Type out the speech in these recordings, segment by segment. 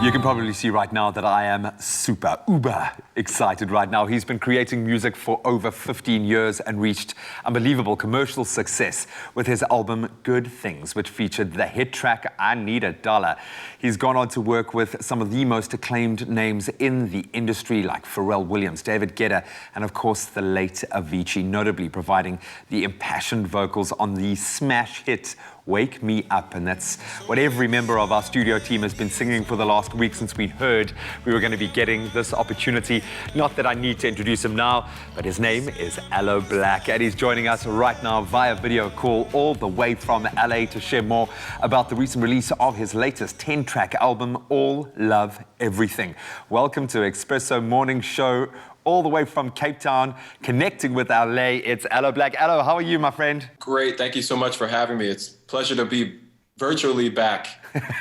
You can probably see right now that I am super, uber excited right now. He's been creating music for over 15 years and reached unbelievable commercial success with his album Good Things, which featured the hit track I Need a Dollar. He's gone on to work with some of the most acclaimed names in the industry like Pharrell Williams, David Guetta, and of course the late Avicii, notably providing the impassioned vocals on the smash hit Wake Me Up. And that's what every member of our studio team has been singing for the last week since we'd heard we were going to be getting this opportunity. Not that I need to introduce him now, but his name is Aloe Blacc, and he's joining us right now via video call all the way from LA to share more about the recent release of his latest 10-track album, All Love Everything. Welcome to Expresso Morning Show, all the way from Cape Town, connecting with LA. It's Aloe Blacc. Aloe, how are you, my friend? Great. Thank you so much for having me. It's a pleasure to be virtually back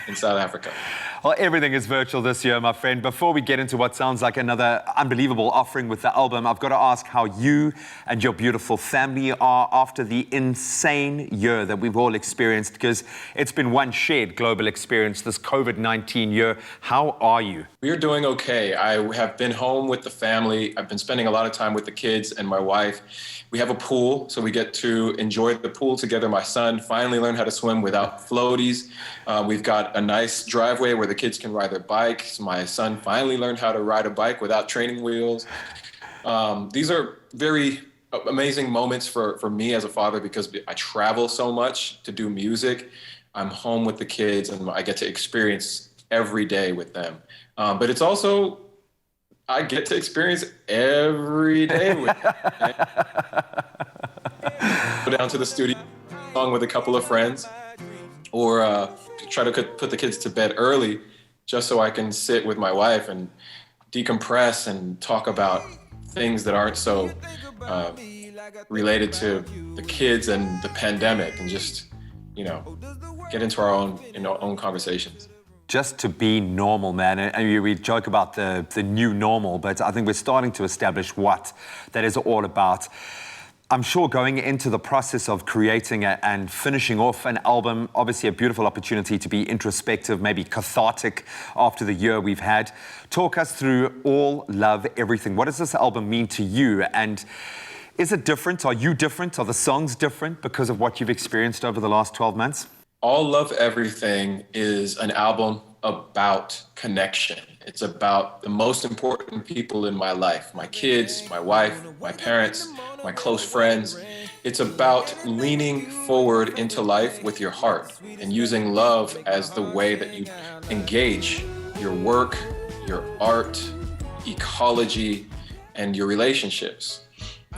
in South Africa. Well, everything is virtual this year, my friend. Before we get into what sounds like another unbelievable offering with the album, I've got to ask how you and your beautiful family are after the insane year that we've all experienced, because it's been one shared global experience, this COVID-19 year. How are you? We are doing okay. I have been home with the family. I've been spending a lot of time with the kids and my wife. We have a pool, so we get to enjoy the pool together. My son finally learned how to swim without floaties. We've got a nice driveway where the kids can ride their bikes. My son finally learned how to ride a bike without training wheels. These are very amazing moments for me as a father, because I travel so much to do music. I'm home with the kids and I get to experience every day with them. But it's also, I get to experience every day with them. Go down to the studio, along with a couple of friends, or try to put the kids to bed early just so I can sit with my wife and decompress and talk about things that aren't so related to the kids and the pandemic, and just, you know, get into our own conversations. Just to be normal, man. And we joke about the new normal, but I think we're starting to establish what that is all about. I'm sure going into the process of creating and finishing off an album, obviously a beautiful opportunity to be introspective, maybe cathartic after the year we've had. Talk us through All Love Everything. What does this album mean to you? And is it different? Are you different? Are the songs different because of what you've experienced over the last 12 months? All Love Everything is an album about connection. It's about the most important people in my life, my kids, my wife, my parents, my close friends. It's about leaning forward into life with your heart and using love as the way that you engage your work, your art, ecology, and your relationships.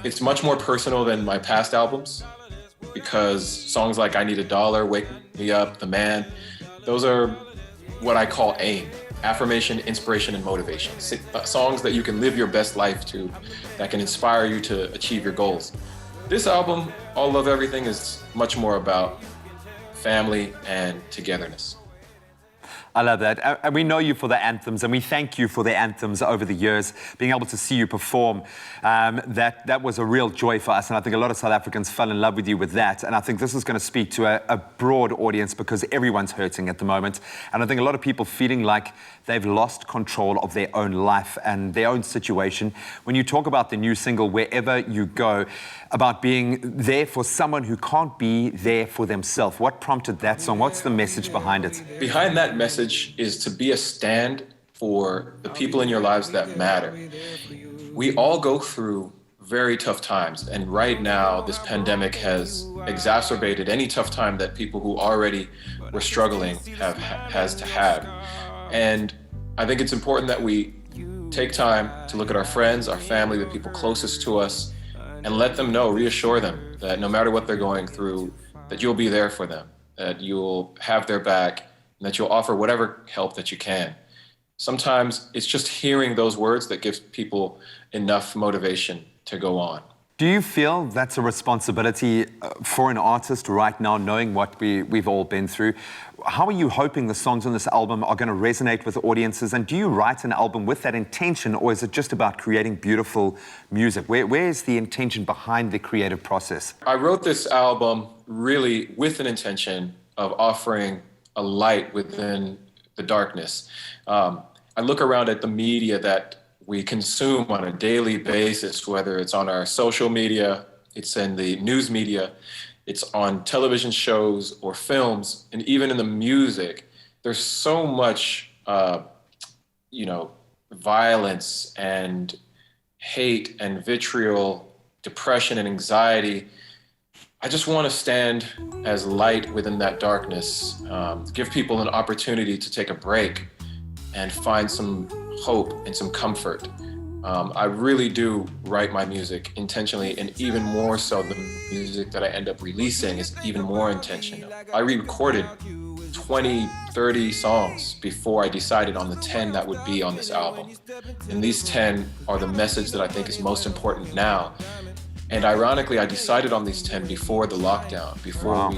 It's much more personal than my past albums, because songs like I Need a Dollar, Wake Me Up, The Man, those are what I call AIM, affirmation, inspiration, and motivation. Songs that you can live your best life to, that can inspire you to achieve your goals. This album, All Love Everything, is much more about family and togetherness. I love that. And we know you for the anthems, and we thank you for the anthems over the years. Being able to see you perform, that was a real joy for us. And I think a lot of South Africans fell in love with you with that. And I think this is going to speak to a broad audience, because everyone's hurting at the moment. And I think a lot of people feeling like they've lost control of their own life and their own situation. When you talk about the new single, Wherever You Go, about being there for someone who can't be there for themselves, what prompted that song? What's the message behind it? Behind that message is to be a stand for the people in your lives that matter. We all go through very tough times, and right now this pandemic has exacerbated any tough time that people who already were struggling has to have. And I think it's important that we take time to look at our friends, our family, the people closest to us, and let them know, reassure them that no matter what they're going through, that you'll be there for them, that you'll have their back, and that you'll offer whatever help that you can. Sometimes it's just hearing those words that gives people enough motivation to go on. Do you feel that's a responsibility for an artist right now, knowing what we've all been through? How are you hoping the songs on this album are going to resonate with audiences? And do you write an album with that intention, or is it just about creating beautiful music? Where is the intention behind the creative process? I wrote this album really with an intention of offering a light within the darkness. I look around at the media that we consume on a daily basis, whether it's on our social media, it's in the news media, it's on television shows or films, and even in the music. There's so much, violence and hate and vitriol, depression and anxiety. I just want to stand as light within that darkness, give people an opportunity to take a break and find some hope and some comfort. I really do write my music intentionally, and even more so, the music that I end up releasing is even more intentional. I re-recorded 20, 30 songs before I decided on the 10 that would be on this album. And these 10 are the message that I think is most important now. And ironically, I decided on these 10 before the lockdown, before we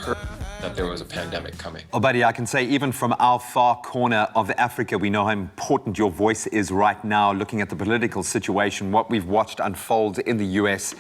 heard that there was a pandemic coming. Oh, buddy, I can say even from our far corner of Africa, we know how important your voice is right now, looking at the political situation, what we've watched unfold in the US,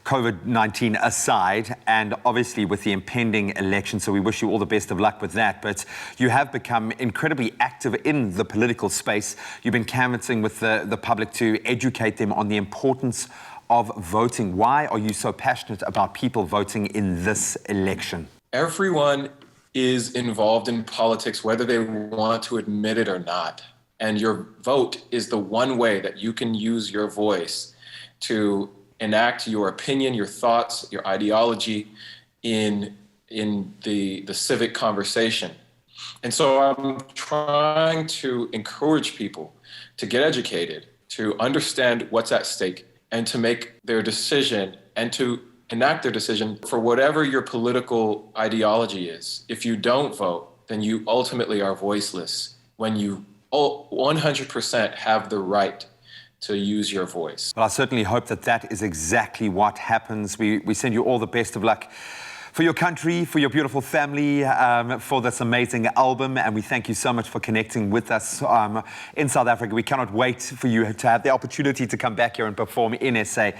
COVID-19 aside, and obviously with the impending election. So we wish you all the best of luck with that. But you have become incredibly active in the political space. You've been canvassing with the public to educate them on the importance of voting. Why are you so passionate about people voting in this election? Everyone is involved in politics, whether they want to admit it or not. And your vote is the one way that you can use your voice to enact your opinion, your thoughts, your ideology in the civic conversation. And so I'm trying to encourage people to get educated, to understand what's at stake, and to make their decision and to enact their decision for whatever your political ideology is. If you don't vote, then you ultimately are voiceless when you 100% have the right to use your voice. Well, I certainly hope that that is exactly what happens. We send you all the best of luck for your country, for your beautiful family, for this amazing album. And we thank you so much for connecting with us in South Africa. We cannot wait for you to have the opportunity to come back here and perform in SA,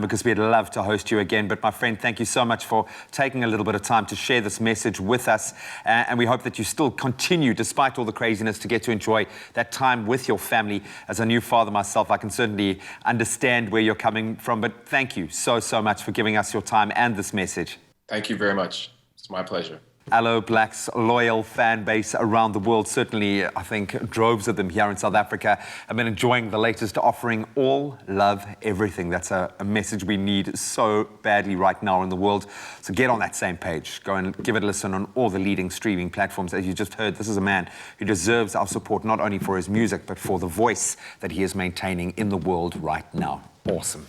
because we'd love to host you again. But my friend, thank you so much for taking a little bit of time to share this message with us. And we hope that you still continue, despite all the craziness, to get to enjoy that time with your family. As a new father myself, I can certainly understand where you're coming from. But thank you so much for giving us your time and this message. Thank you very much. It's my pleasure. Aloe Blacc's loyal fan base around the world, certainly I think droves of them here in South Africa, have been enjoying the latest offering, all love everything. That's a message we need so badly right now in the world. So get on that same page. Go and give it a listen on all the leading streaming platforms. As you just heard, this is a man who deserves our support, not only for his music, but for the voice that he is maintaining in the world right now. Awesome.